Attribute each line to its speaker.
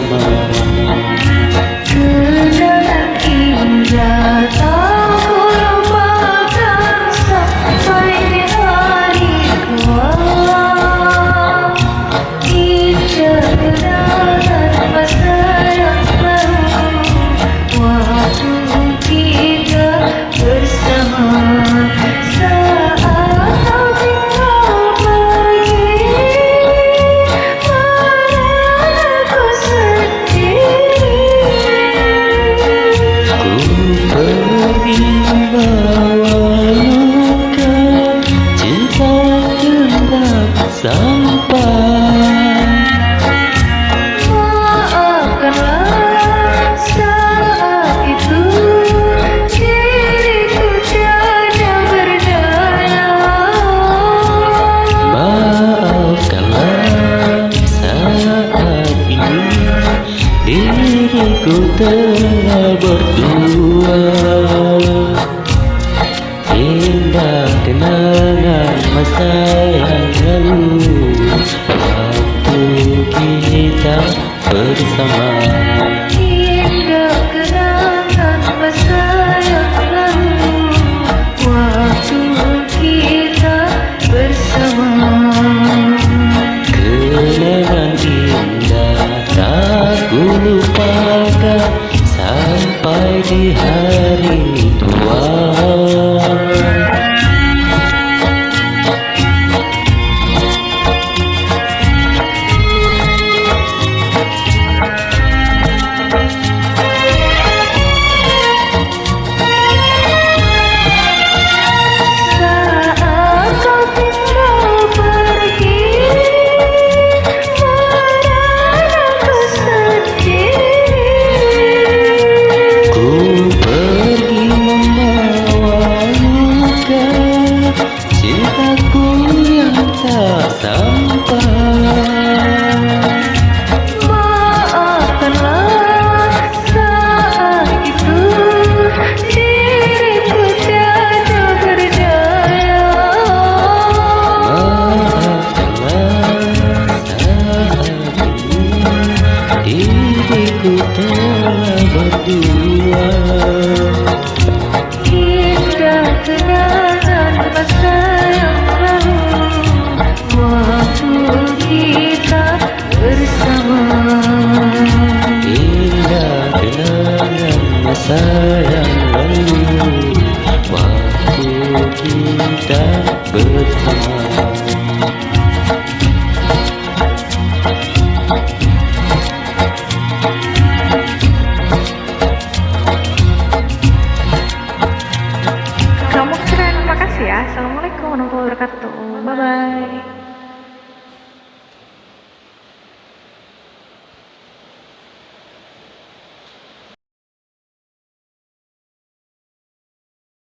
Speaker 1: bersama.
Speaker 2: Kenangan indah tak lupakan sampai di hari tua. Indah kenangan masa yang lalu, waktu kita bersama. Saat kau tinggal pergi, aku sendiri.
Speaker 1: Ku pergi membawa luka, cinta tetap sampai.
Speaker 2: Maafkanlah saat itu diriku tiada berdaya.
Speaker 1: Maafkanlah saat ini diriku telah berdua. Indah kenangan masa yang lalu, waktu kita bersama.
Speaker 2: Indah kenangan masa yang lalu, waktu kita bersama.
Speaker 1: Kenangan indah tak ku lupakan sampai di hari tua.
Speaker 2: Saat kau tinggal pergi, aku sendiri.
Speaker 1: Ku pergi membawa luka, cintaku yang tak sampai.
Speaker 2: Maafkanlah saat itu diriku tiada berdaya.
Speaker 1: Maafkanlah saat ini diriku telah berdua.
Speaker 2: Indah kenangan masa yang lalu, waktu kita bersama.
Speaker 1: Indah kenangan masa yang lalu, waktu kita bersama.
Speaker 2: Kamu keren, makasih ya. Assalamualaikum warahmatullahi wabarakatuh. Bye bye.